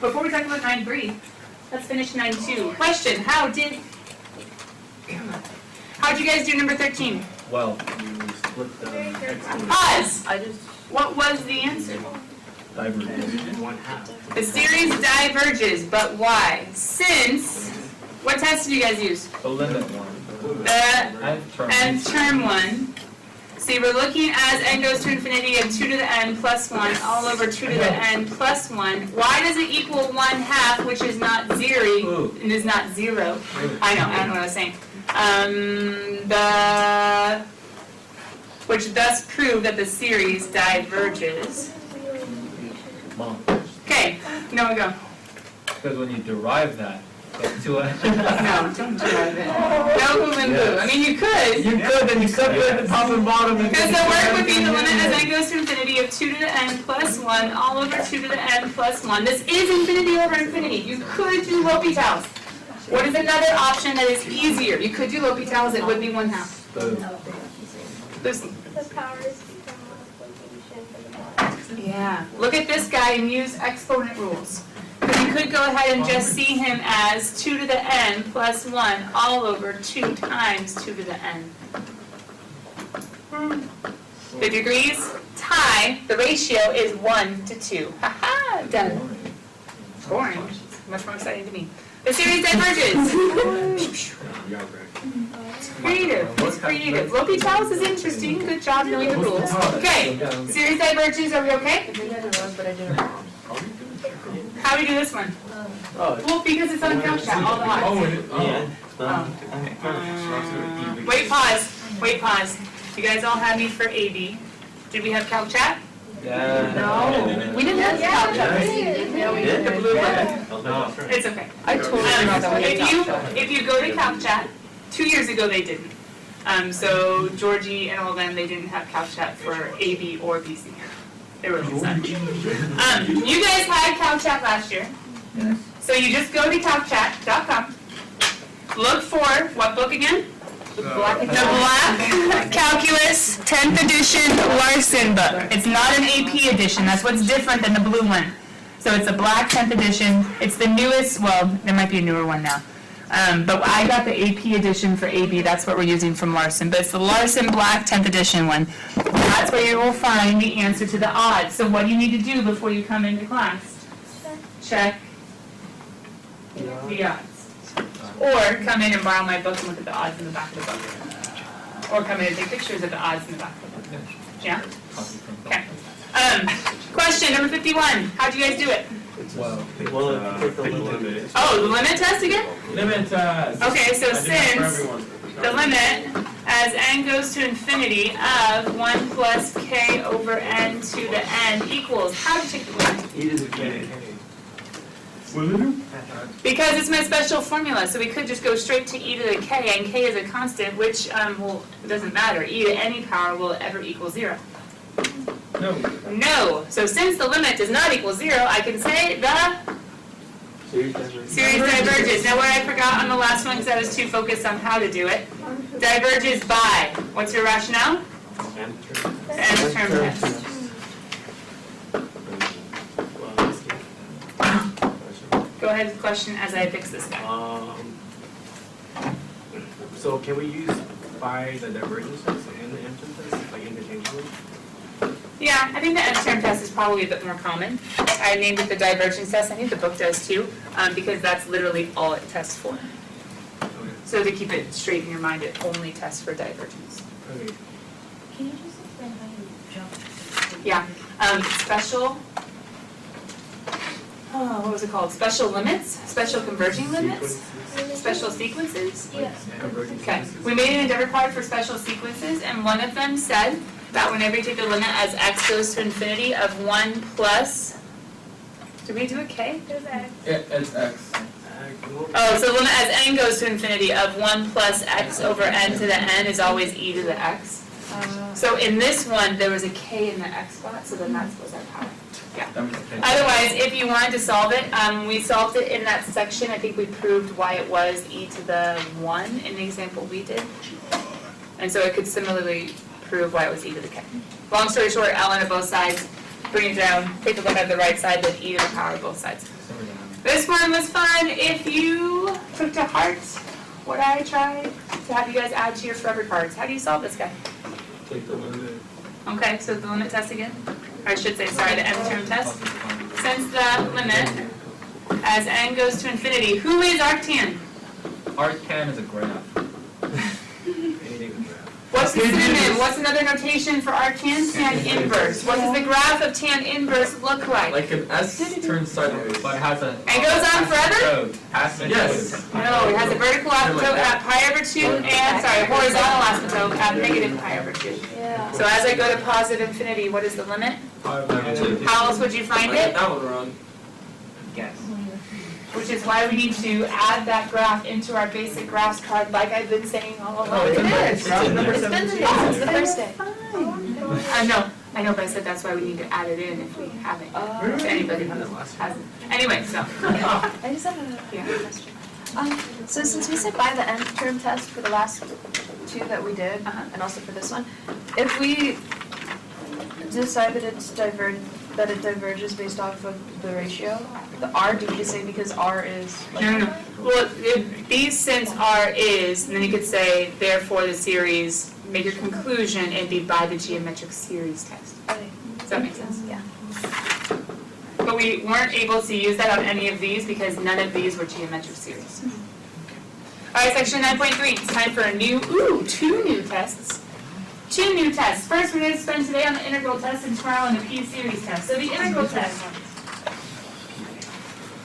before we talk about 9.3, let's finish 9.2. Question, how'd you guys do number 13? Well, you split the Pause! What was the answer? divergence. 1/2. The series diverges, but why? Since, what test did you guys use? The limit one. The nth term one. See, we're looking as n goes to infinity of 2 to the n plus 1 all over 2 to the n plus 1. Why does it equal 1/2, which is not 0, and is not 0? I don't know what I was saying. Which thus prove that the series diverges. Mom. Okay, no, we go. Because when you derive that, that's 2n. No, don't derive it. No boom and boo. I mean, you could. You could, then you separate the top and bottom. Because the work would be the limit as n goes to infinity of 2 to the n plus 1 all over 2 to the n plus 1. This is infinity over infinity. You could do L'Hopital's. What is another option that is easier? You could do L'Hopital's. It would be 1/2. Listen. The power is become multiplication for the Yeah. Look at this guy and use exponent rules. Because you could go ahead and just see him as 2 to the n plus 1 all over 2 times 2 to the n. The degrees tie, the ratio is 1 to 2. Ha-ha, done. Boring. Much more exciting to me. The series diverges. Creative. It's creative. L'Hopital's is interesting. Good job knowing the rules. Okay. Series diverges. Are we okay? How do we do this one? Well, because it's on CalcChat, all the odds. Wait, pause. Wait, pause. You guys all had me for AB. Did we have CalcChat? Yeah. No. We didn't have CalcChat. Yeah, we The blue button. It's okay. I totally forgot that we had CalcChat. If you go to CalcChat, 2 years ago they didn't. So Georgie and all them, they didn't have CalcChat for AB or BC. They were upset. You guys had CalcChat last year. Yes. So you just go to calcchat.com. Look for what book again? The Black Calculus 10th edition Larson book. It's not an AP edition. That's what's different than the blue one. So it's a black 10th edition. It's the newest, well, there might be a newer one now. But I got the AP edition for AB. That's what we're using from Larson. But it's the Larson black 10th edition one. That's where you will find the answer to the odds. So what do you need to do before you come into class? Check the odds. Or come in and borrow my book and look at the odds in the back of the book. Or come in and take pictures of the odds in the back of the book. Yeah? Okay. Question number 51. How'd you guys do it? Well, Oh, the limit test again? Limit test. Okay, so I did that for since everyone. the limit as n goes to infinity of 1 plus k over n to the n equals, how do you take the limit? E to the K. Because it's my special formula, so we could just go straight to e to the k, and k is a constant, which well, it doesn't matter. E to any power will ever equal 0. No. No. So since the limit does not equal 0, I can say the series diverges. Now what I forgot on the last one, because I was too focused on how to do it, diverges by, what's your rationale? The nth term test. Go ahead with the question as I fix this guy. So can we use by the divergence test and the nth term test, like interchangeably? Yeah, I think the nth term test is probably a bit more common. I named it the divergence test. I think the book does too, because that's literally all it tests for. Okay. So to keep it straight in your mind, it only tests for divergence. Okay. Can you just explain how you jump? Yeah, special, what was it called? Special limits, special converging limits, special sequences? Yeah. Okay, we made an endeavor card for special sequences, and one of them said that whenever you take the limit as x goes to infinity of 1 plus, did we do a k? There's X. It's X. Oh, so the limit as n goes to infinity of 1 plus x over n to the n is always e to the x. So in this one, there was a k in the x spot, so then that was our power. Yeah. Otherwise, if you wanted to solve it, we solved it in that section. I think we proved why it was e to the 1 in the example we did. And so it could similarly prove why it was e to the k. Long story short, ln of both sides, bring it down, take the limit of the right side, then e to the power of both sides. This one was fun if you took to heart what I tried to have you guys add to your forever cards. How do you solve this guy? Take the limit. Okay, so the limit test again? Or I should say, sorry, the nth term test. Since the limit, as n goes to infinity, who is arctan? Arctan is a graph. Anything with that. What's the synonym? What's another notation for arctan? Tan inverse. What does the graph of tan inverse look like? Like an S turns sideways. But it has a. It goes on forever? Asymptote. Yes. No, it has a vertical asymptote at pi over 2 and, sorry, horizontal asymptote at negative pi over 2. Yeah. So as I go to positive infinity, what is the limit? How else would you find I got it? that one wrong. Yes. Which is why we need to add that graph into our basic graphs card like I've been saying all along. Oh, it's in there. It is. It's in there. It's been since the first day. I know, but I said that's why we need to add it in if we haven't. If anybody hasn't. Anyway, so, I just have a yeah. question. So since we said by the nth term test for the last two that we did, and also for this one, if we decide that it diverges based off of the ratio, the R, do we just say because R is like? No. Well, if these since R is, and then you could say therefore the series, make your conclusion and be by the geometric series test. Okay. Does that make sense? Yeah. But we weren't able to use that on any of these because none of these were geometric series. All right, section 9.3, it's time for two new tests. Two new tests. First, we're going to spend today on the integral test and tomorrow on the P-series test. So the integral test.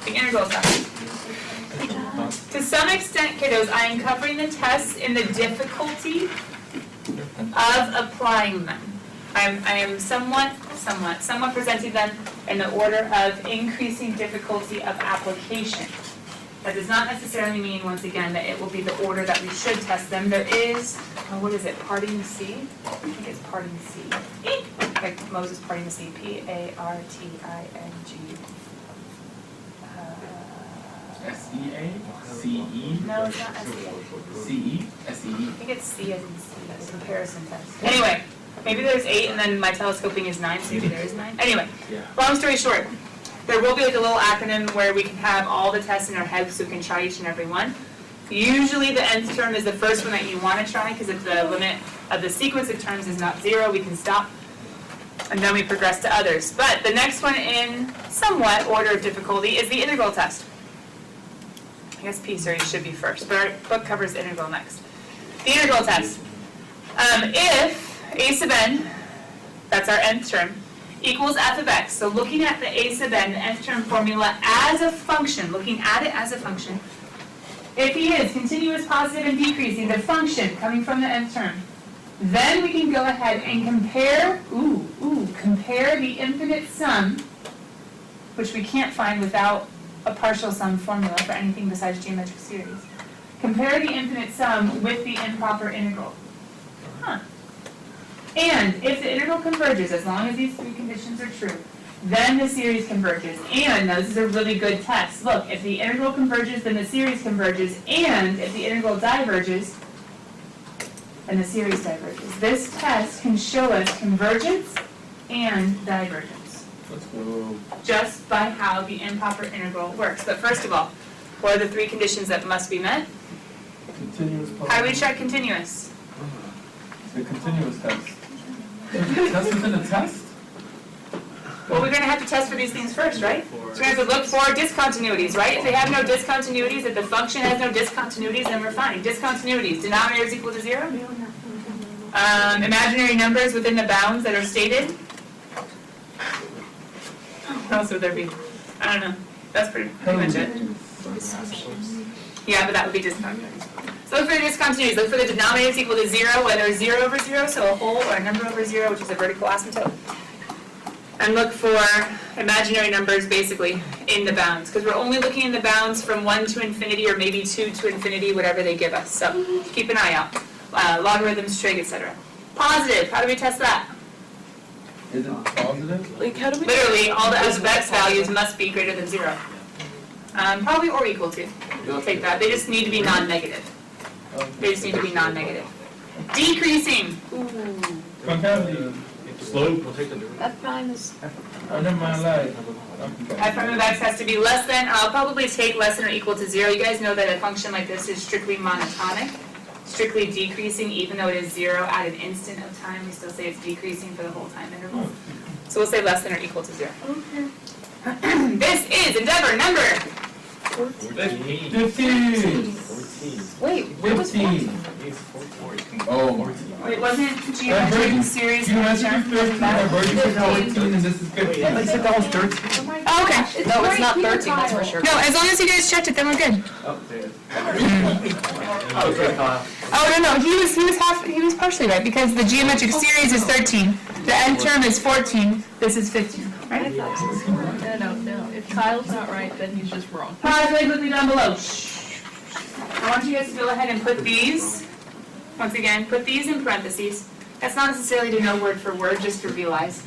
The integral test. To some extent, kiddos, I am covering the tests in the difficulty of applying them. I am somewhat presenting them in the order of increasing difficulty of application. That does not necessarily mean, once again, that it will be the order that we should test them. There is, what is it, parting the C? I think it's parting the C. Like Moses parting the sea, P-A-R-T-I-N-G. S-E-A? C-E? No, it's not S-E-A. C-E? S-E-E? I think it's C as in C, that's a comparison test. Anyway, maybe there's 8 and then my telescoping is 9, so maybe there is 9. Anyway, long story short, there will be like a little acronym where we can have all the tests in our heads so we can try each and every one. Usually the nth term is the first one that you want to try because if the limit of the sequence of terms is not 0, we can stop. And then we progress to others. But the next one in somewhat order of difficulty is the integral test. I guess P-series should be first, but our book covers the integral next. The integral test. If a sub n, that's our nth term, equals f of x, so looking at the a sub n, the nth term formula as a function, looking at it as a function, if he is continuous, positive, and decreasing, the function coming from the nth term, then we can go ahead and compare, compare the infinite sum, which we can't find without a partial sum formula for anything besides geometric series. Compare the infinite sum with the improper integral. And if the integral converges, as long as these three conditions are true, then the series converges. And, now this is a really good test. Look, if the integral converges, then the series converges. And if the integral diverges, then the series diverges. This test can show us convergence and divergence. Let's go. Just by how the improper integral works. But first of all, what are the three conditions that must be met? Continuous. How do we check continuous? The continuous test. Test within a test? Well, we're going to have to test for these things first, right? So we're going to have to look for discontinuities, right? If they have no discontinuities, if the function has no discontinuities, then we're fine. Discontinuities, denominators equal to 0. Imaginary numbers within the bounds that are stated. What else would there be? I don't know. That's pretty much it. Yeah, but that would be discontinuities. So look for the discontinuities. Look for the denominators equal to 0, whether it's 0 over 0, so a whole, or a number over 0, which is a vertical asymptote. And look for imaginary numbers, basically, in the bounds. Because we're only looking in the bounds from 1 to infinity, or maybe 2 to infinity, whatever they give us. So keep an eye out. Logarithms, trig, etc. Positive. How do we test that? Is it positive? Like, how do we? Literally, all the f of x values must be greater than 0. Probably or equal to. We'll take that. They just need to be non-negative. They just need to be non-negative. Decreasing. Concavity. Slope. We'll take the derivative. F prime is, Oh, never mind, like. F prime of x has to be less than, I'll probably take less than or equal to 0. You guys know that a function like this is strictly monotonic, strictly decreasing, even though it is 0 at an instant of time, we still say it's decreasing for the whole time interval. So we'll say less than or equal to 0. okay. This is endeavor number 15. 15. 14. Wait, what was 15. It's 14. Oh. It wasn't geometric series. Geometric 15, divergence is 14, and this is 15. I said that was 13. Oh my Oh, okay. gosh, No, it's right not here, 13, that's for Kyle. sure. No, as long as you guys checked it, then we're good. Oh, there it is. Oh, okay, Kyle. Oh, no, he was partially right, because the geometric series is 13, the end term is 14, this is 15, right? No. If Kyle's not right, then he's just wrong. Pause really quickly down below. I want you guys to go ahead and put these, once again, put these in parentheses. That's not necessarily to know word for word, just to realize.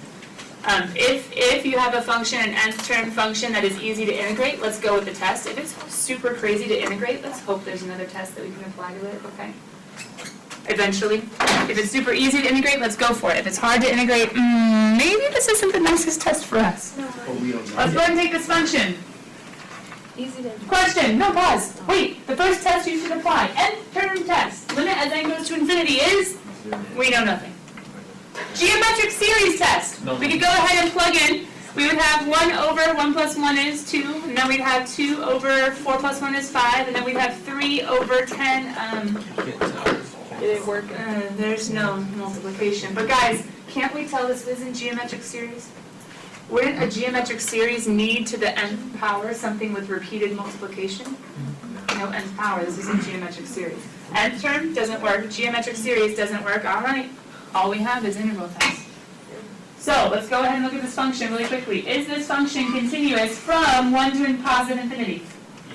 If you have a function, an nth term function that is easy to integrate, let's go with the test. If it's super crazy to integrate, let's hope there's another test that we can apply to it, okay? Eventually. If it's super easy to integrate, let's go for it. If it's hard to integrate, maybe this isn't the nicest test for us. But we don't know. Let's go ahead and take this function. Easy to. Question, no pause. Wait, the first test you should apply, nth term test. Limit as n goes to infinity is? We know nothing. Geometric series test. No. We could go ahead and plug in. We would have 1 over 1 plus 1 is 2, and then we'd have 2 over 4 plus 1 is 5, and then we'd have 3 over 10, Did it work? there's no multiplication. But guys, can't we tell this isn't geometric series? Wouldn't a geometric series need to the nth power something with repeated multiplication? No nth power, this isn't geometric series. Nth term doesn't work, geometric series doesn't work, all right. All we have is integral tests. So let's go ahead and look at this function really quickly. Is this function continuous from 1 to positive infinity?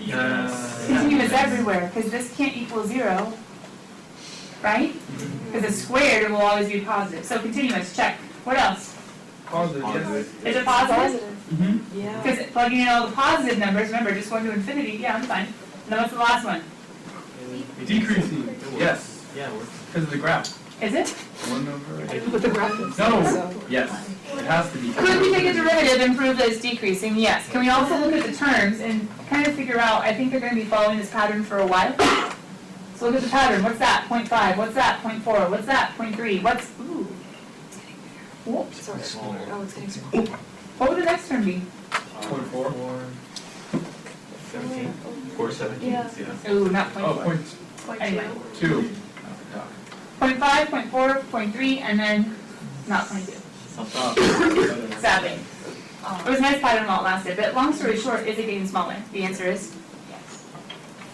Yes. Continuous everywhere, because this can't equal 0, right? Because it's squared, it will always be positive. So continuous, check. What else? Positive, yes. Is it positive? Mm-hmm. Yeah. Because plugging in all the positive numbers, remember, just 1 to infinity, yeah, I'm fine. And then what's the last one? Decreasing, yes, Yeah, we're. because of the graph. Is it? 1 over 8. With the graphics. No, yes, it has to be. Could we take a derivative and prove that it's decreasing? Yes. Can we also look at the terms and kind of figure out, I think they're going to be following this pattern for a while. So look at the pattern. What's that? 0.5. What's that? 0.4. What's that? 0.3. What's, ooh. Whoops. Oh, it's getting smaller. What would the next term be? 0.4. 17. 417. Yeah. Ooh, not Oh, 0.4. Anyway. 0.2. 0.5, 0.4, 0.3, and then not 0.2. Sadly. It was a nice pattern while it lasted, but long story short, is it getting smaller? The answer is yes.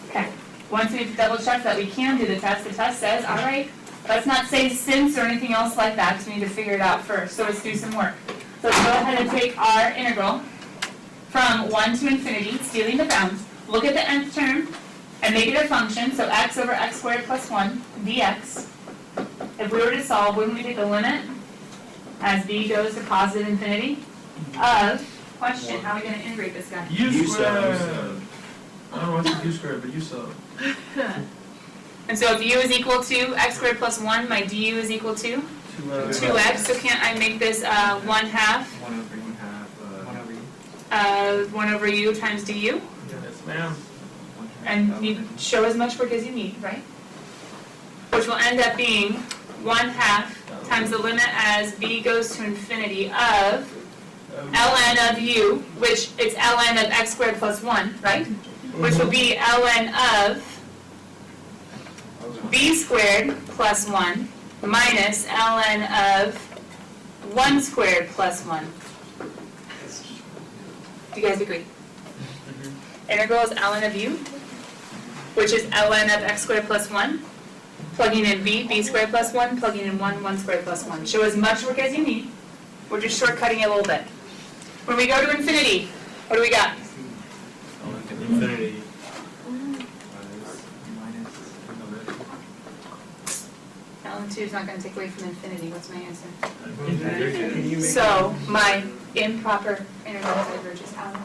Okay. Once we've double checked that we can do the test says, all right, let's not say since or anything else like that, because we need to figure it out first. So let's do some work. So let's go ahead and take our integral from 1 to infinity, stealing the bounds. Look at the nth term and make it a function. So x over x squared plus 1 dx. If we were to solve, wouldn't we take the limit as b goes to positive infinity of, question, how are we going to integrate this guy? U squared. I don't know what's U squared, but U sub. And so if u is equal to x squared plus 1, my du is equal to 2x. So can't I make this 1 half 1 over 1 half. 1 over u times du? Yes, ma'am. And you show as much work as you need, right? Which will end up being 1 half times the limit as b goes to infinity of ln of u, which it's ln of x squared plus 1, right? Which will be ln of b squared plus 1 minus ln of 1 squared plus 1. Do you guys agree? Integral is ln of u, which is ln of x squared plus 1. Plugging in b squared plus 1, plugging in 1 squared plus 1. Show as much work as you need. We're just shortcutting it a little bit. When we go to infinity, what do we got? Infinity. ln 2 is not going to take away from infinity. What's my answer? Can you make So my improper integral diverges out.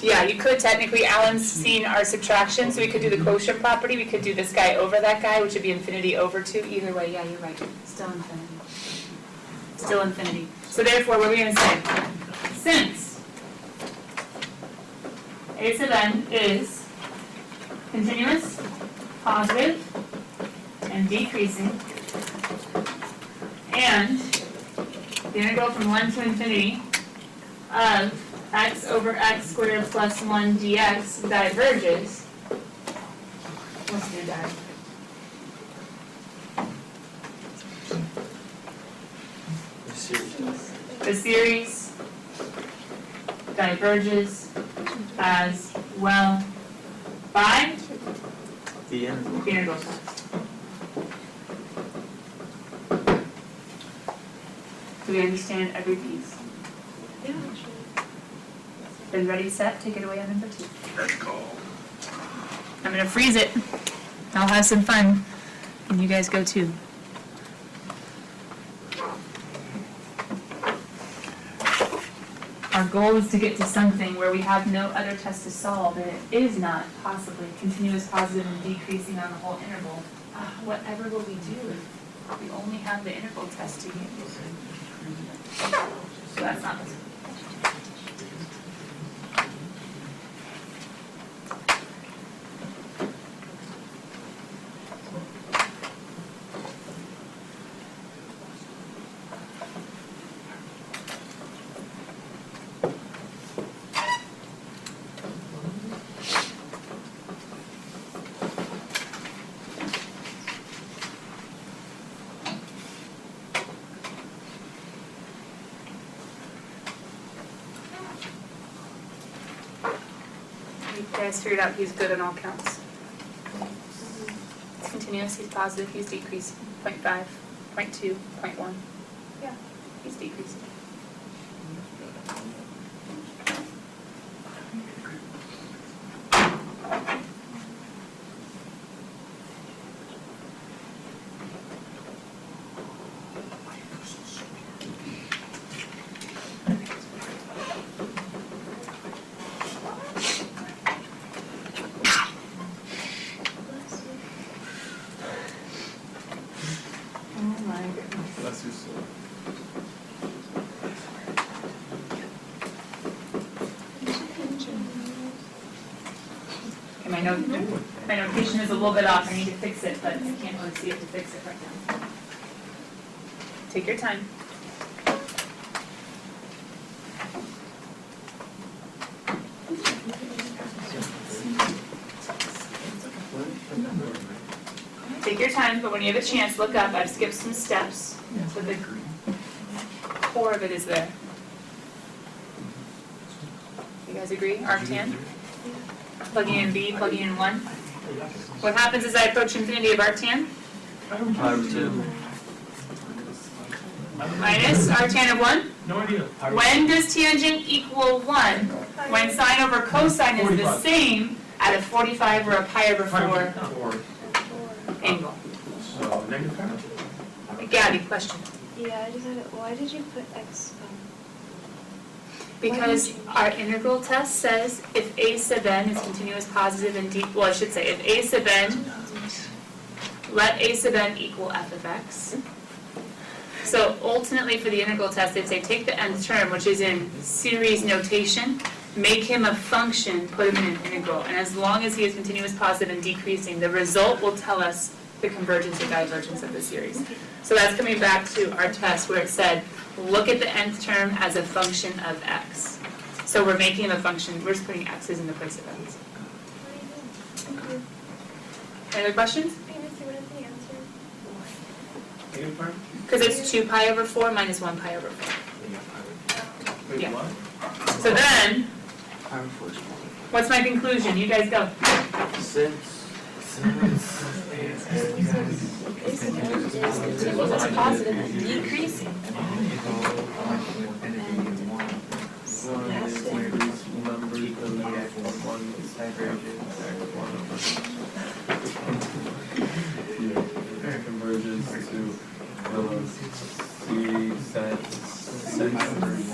Yeah, you could technically, Alan's seen our subtraction, so we could do the quotient property, we could do this guy over that guy, which would be infinity over 2. Either way, yeah, you're right. Still infinity. Still infinity. So therefore, what are we going to say? Since a sub n is continuous, positive, and decreasing, and the integral from 1 to infinity of x over x squared plus 1 dx diverges. What's the diverge? The series diverges as well by The integral. the integral test. Do we understand every piece? Yeah. Been ready, set, take it away on number 2. I'm gonna freeze it. I'll have some fun, and you guys go too. Our goal is to get to something where we have no other test to solve, and it is not possibly continuous, positive, and decreasing on the whole interval. Whatever will we do if we only have the integral test to use? So that's not possible. You guys figured out he's good on all counts. He's continuous, he's positive, he's decreasing. 0.5, 0.2, 0.1. Yeah, he's decreasing. Bless your soul. Okay, my notation is a little bit off, I need to fix it, but I can't really see it to fix it right now. Take your time. Take your time, but when you have a chance, look up. I've skipped some steps, so the core of it is there. You guys agree? Arctan? Plugging in B, plugging in 1. What happens as I approach infinity of arctan? Minus arctan of 1? No idea. When does tangent equal 1? When sine over cosine is the 45. same at a 45 or a pi over 4 angle. So negative 5. Gabby, question. Yeah, I just had it. Why did you put x? Because our integral test says if a sub n is continuous, positive, and well, I should say if a sub n, let a sub n equal f of x. So ultimately for the integral test, they'd say take the nth term, which is in series notation, make him a function, put him in an integral, and as long as he is continuous, positive, and decreasing, the result will tell us the convergence or divergence of the series. So that's coming back to our test where it said, look at the nth term as a function of x. So we're making him a function, we're just putting x's in the place of x. Any other questions? Negative 5? Because it's 2 pi over 4 minus 1 pi over 4. Wait, Yeah. what? So then, what's my conclusion? You guys go. It's positive and decreasing. Converges to C set converges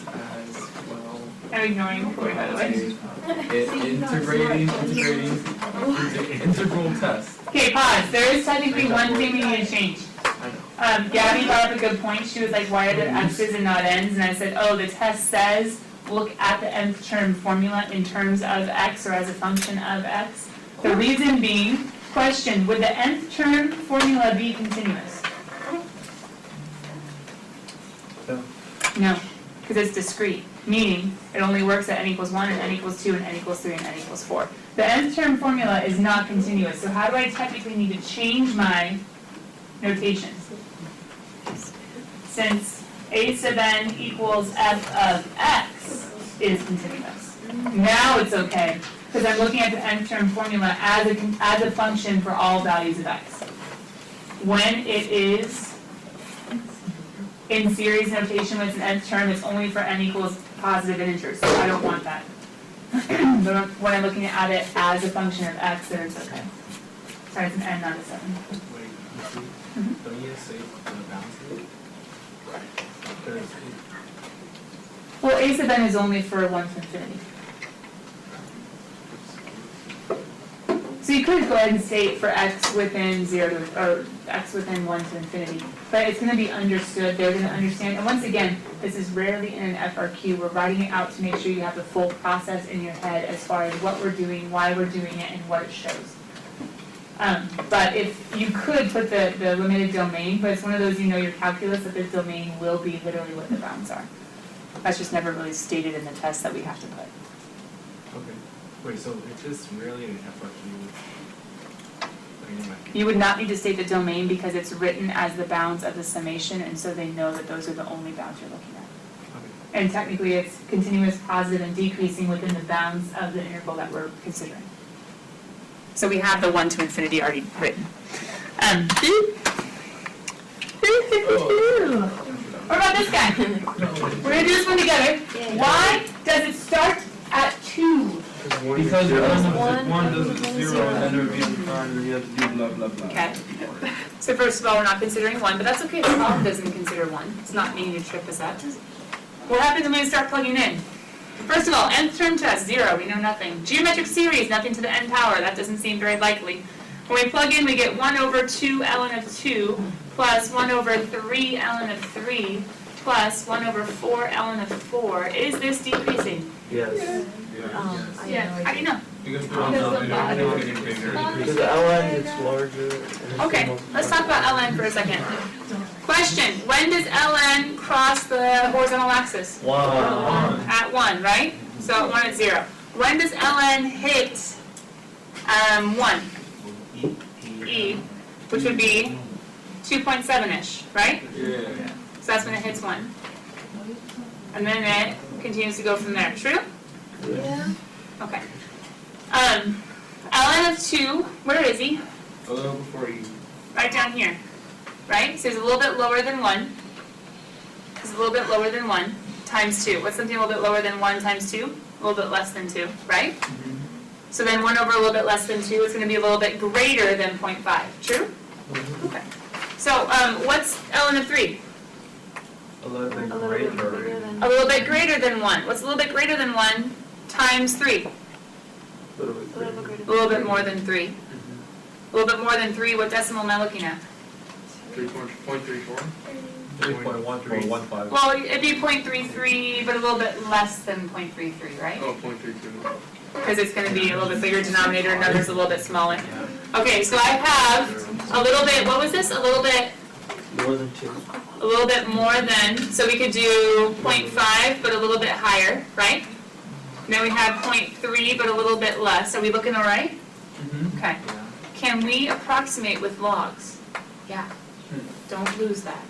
as well. I'm ignoring Corey, by the way. Integrating into integral test. Okay, pause. There is technically one thing we need to change. Gabby brought up a good point. She was like, why are there X's and not N's? And I said, oh, the test says look at the nth term formula in terms of X or as a function of X. The reason being, question, would the nth term formula be continuous? No, because it's discrete, meaning it only works at n equals 1 and n equals 2 and n equals 3 and n equals 4. The nth term formula is not continuous, so how do I technically need to change my notation? Since a sub n equals f of x is continuous. Now it's okay, because I'm looking at the nth term formula as a function for all values of x. When it is in series notation with an nth term, it's only for n equals positive integers, so I don't want that. But when I'm looking at it as a function of x, then it's okay. Sorry, it's an n, not a 7. Wait, you see, don't you say the bounces? Because Well, a sub n is only for 1 to infinity. So you could go ahead and state for x within 0 to, or x within 1 to infinity, but it's going to be understood, they're going to understand, and once again, this is rarely in an FRQ, we're writing it out to make sure you have the full process in your head as far as what we're doing, why we're doing it, and what it shows. But if you could put the limited domain, but it's one of those, you know your calculus, that this domain will be literally what the bounds are. That's just never really stated in the test that we have to put. okay. Wait, so it's just really an FRQ. You would not need to state the domain because it's written as the bounds of the summation, and so they know that those are the only bounds you're looking at. Okay. And technically, it's continuous, positive, and decreasing within the bounds of the interval that we're considering. So we have the 1 to infinity already written. What about this guy? We're going to do this one together. Why does it start at 2? Because One, one doesn't zero, 0 and then it would be defined and you have to do blah blah blah. Okay. So first of all, we're not considering 1, but that's okay. The problem doesn't consider 1. It's not meaning to trip us up. What happens when we start plugging in? First of all, nth term test, 0. We know nothing. Geometric series, nothing to the n power. That doesn't seem very likely. When we plug in, we get 1 over 2 ln of 2 plus 1 over 3 ln of 3 plus 1 over 4 ln of 4. Is this decreasing? Yes. Yeah. How do you know? Because Because the ln gets larger. Okay, let's talk about ln for a second. Question, when does ln cross the horizontal axis? 1. At 1, right? So at 1 it's 0. When does ln hit 1? E, which would be 2.7-ish, right? Yeah. So that's when it hits 1. And then it continues to go from there. True? Yeah. Okay. ln of 2, where is he? A little before you. Right down here. Right? So he's a little bit lower than 1. He's a little bit lower than 1 times 2. What's something a little bit lower than 1 times 2? A little bit less than 2, right? So then 1 over a little bit less than 2 is going to be a little bit greater than 0.5. True? Okay. So what's ln of 3? A little bit A little bit greater. bigger than. A little bit greater than 1. What's a little bit greater than 1 times 3? A little bit greater. A little bit more than 3. A little bit more than 3, what decimal am I looking at? 3.34. 3.1315. Well, it'd be 0.33, but a little bit less than 0.33, right? Oh, 0.32. Because it's going to be a little bit bigger denominator, numbers a little bit smaller. Okay, so I have a little bit, what was this? A little bit More than 2. a little bit more than, so we could do 0.5, but a little bit higher, right? And then we have 0.3, but a little bit less. Are we looking all right? Mm-hmm. Okay. Yeah. Can we approximate with logs? Yeah. Don't lose that.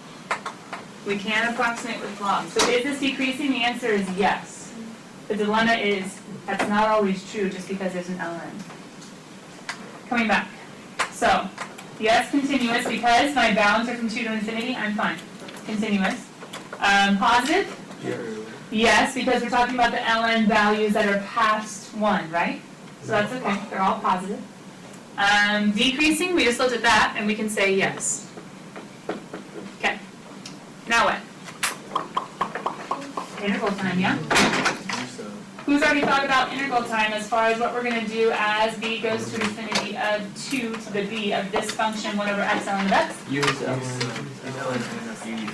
We can approximate with logs. So is this decreasing? The answer is yes. The dilemma is that's not always true just because there's an ln. Coming back. So, yes, continuous, because my bounds are from 2 to infinity, I'm fine. Continuous. Positive? Yes, because we're talking about the ln values that are past 1, right? So that's okay, they're all positive. Decreasing, we just looked at that, and we can say yes. Okay. Now what? Interval time, yeah? Who's already thought about integral time as far as what we're going to do as b goes to infinity of 2 to the b of this function 1 over x ln of x? U is ln.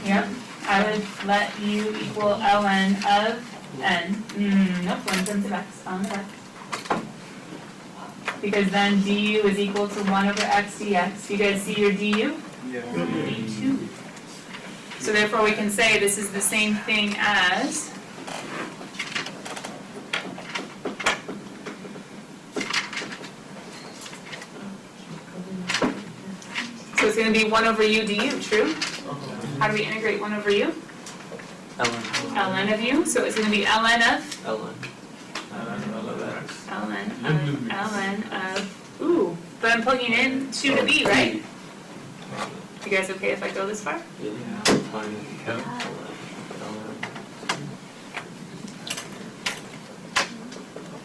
Yep. I would let u equal ln of n. Nope, 1/10 of x on the x. Because then du is equal to 1 over x dx. You guys see your du? Yeah. d2. So therefore we can say this is the same thing as so it's going to be 1 over u du, true? How do we integrate 1 over u? Ln. Ln of u, so it's going to be ln of? Ln. ln of, ooh, but I'm plugging in 2 to b, right? You guys okay if I go this far? Yeah. Fine.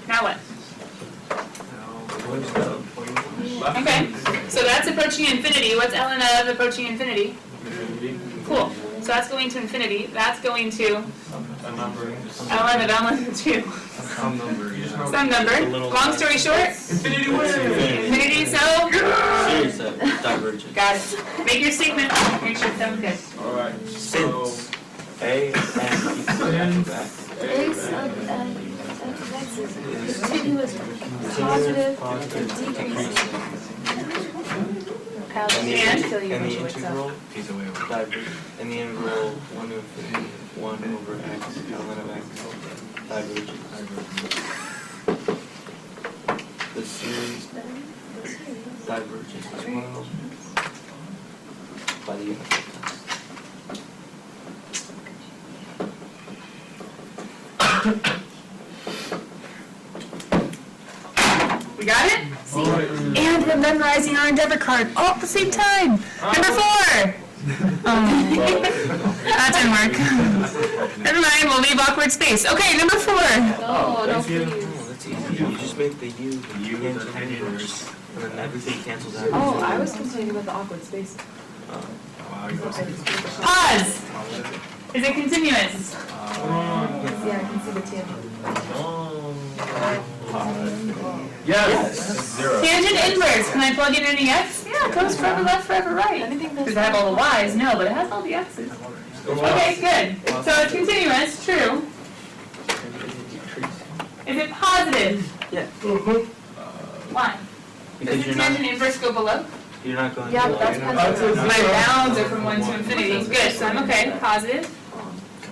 Now what? Okay, so that's approaching infinity. What's ln of approaching infinity? Cool. So that's going to infinity. That's going to A number. ln of 2. Some number, yeah. Some number. Long story short, Infinity wins! infinity, so Series of divergence. got it. Make your statement. Make sure it sounds good. Alright, Since A and equals x. A sub n f of x is continuous, positive, decreasing. Kyle, And the And? tell you and the which way it's up. integral He's away. diverge. And the integral 1 to infinity 1 over x ln of x diverges. The series diverges as well by the integral test. We got it? See? And we're memorizing our debit card all at the same time. Number 4. That didn't work. Never mind, we'll leave awkward space. Okay, number 4. No, no, Oh, please. that's easy. You just make the u tangent inverse, and then everything cancels out. Oh, I was complaining about the awkward spaces. Wow, you I just did Pause. Is it continuous? yeah, I can see the tangent. Yes! Zero. Tangent inverse. Can I plug in any x? Yeah, it goes forever left, forever right. Anything that's Does it have all the y's? No, but it has all the x's. Okay, good. So it's continuous, true. Is it positive? Yeah. Why? Because Does the tangent inverse go below? you're not going Yeah, to but that's positive. My bounds are from 1 to infinity. Good, so I'm okay. Positive.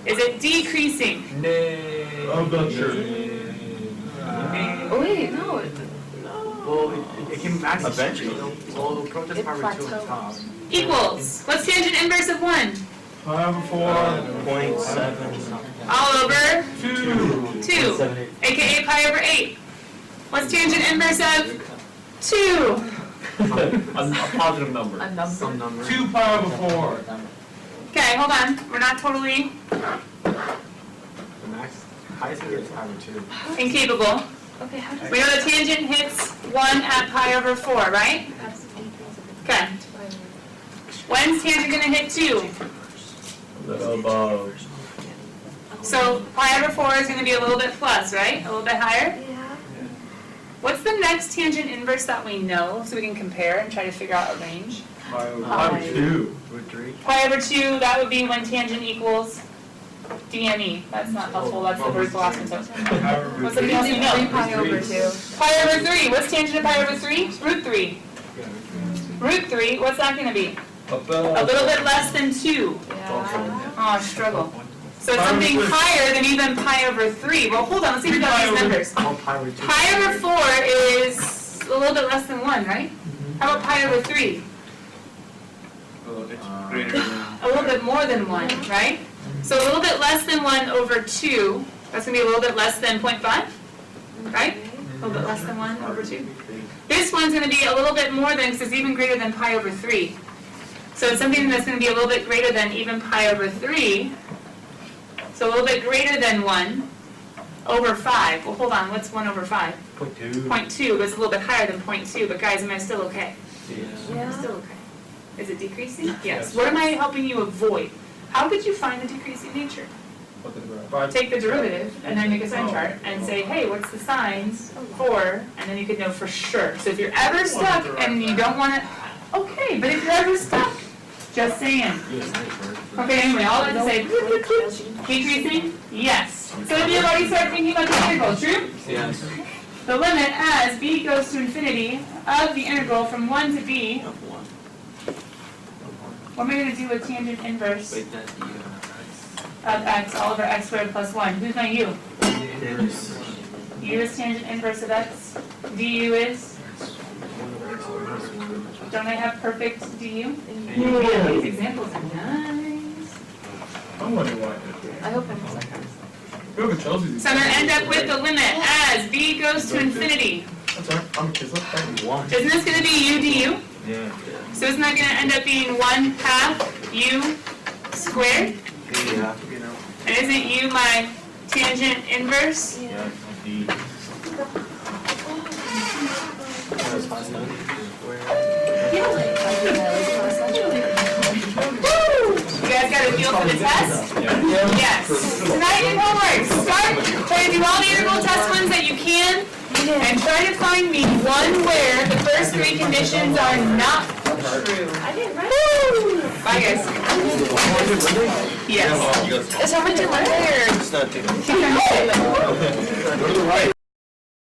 Is it decreasing? Nay. I'm not sure. Oh wait, no. Well, it can actually. Eventually. Well, it'll approach us It probably 2 on plateaus. top. Equals. What's tangent inverse of 1? 0.7. All over 2. 2, aka pi over 8. What's tangent inverse of 2? A positive number. A number. Some number. 2 pi over 4. Okay, hold on. We're not totally The max, highest number is pi over 2. incapable. Okay, how does We know the tangent hits 1 at pi over 4, right? Okay. When's tangent gonna hit 2? A little above. So pi over 4 is gonna be a little bit plus, right? A little bit higher? Yeah. What's the next tangent inverse that we know, so we can compare and try to figure out a range? Pi over Pi. 2. With 3. Pi over 2, that would be when tangent equals DME. That's not helpful, that's the vertical asymptote. What's something else you 3 know? pi over 2. Pi over 3, what's tangent of pi over 3? Root 3. Root 3, what's that gonna be? A little bit less than 2. Yeah. Oh, struggle. So it's something higher than even pi over 3. Well, hold on, let's see if we got these numbers. Oh, pi over 2. Pi over 4 is a little bit less than 1, right? How about pi over 3? It's greater than. A little bit more than 1, right? So a little bit less than 1 over 2, that's going to be a little bit less than 0.5, right? A little bit less than 1 over 2. This one's going to be a little bit more than, because it's even greater than pi over 3. So it's something that's going to be a little bit greater than even pi over 3. So a little bit greater than 1 over 5. Well, hold on, what's 1 over 5? 0.2. 0.2, but it's a little bit higher than 0.2. But guys, am I still okay? Yeah. Still okay. Is it decreasing? Yes. What am I helping you avoid? How did you find the decreasing nature? take the derivative and then make a sign chart and say, hey, what's the signs for, and then you could know for sure. So if you're ever stuck and you don't want to, okay, but if you're ever stuck, just saying. Okay, anyway, all that to say, decreasing, yes. So then you've already started thinking about the integral, true? Yes. The limit as b goes to infinity of the integral from 1 to b. Of 1. What am I going to do with tangent inverse Wait, that's the of x all over x squared plus 1? Who's my u? inverse. U is tangent inverse of x. du is? Don't I have perfect du? Yeah, these examples are nice. I'm wondering why. I hope I'm not. Whoever chose these. So I'm going to end up with the limit as b goes to infinity. That's all right. I'm a kid. Let's try it. 1. Isn't this going to be u du? Yeah. So isn't that going to end up being 1/2 u squared? Yeah. And isn't u my tangent inverse? Yeah. D. That's fine. You guys got a feel for the test? Yes. Tonight in homework, start trying to do all the integral test ones that you can, and try to find me one where the first 3 conditions are not true. I didn't write. Bye guys. Yes. Is how much you learned? It's not too Keep trying to say it. Go to the right.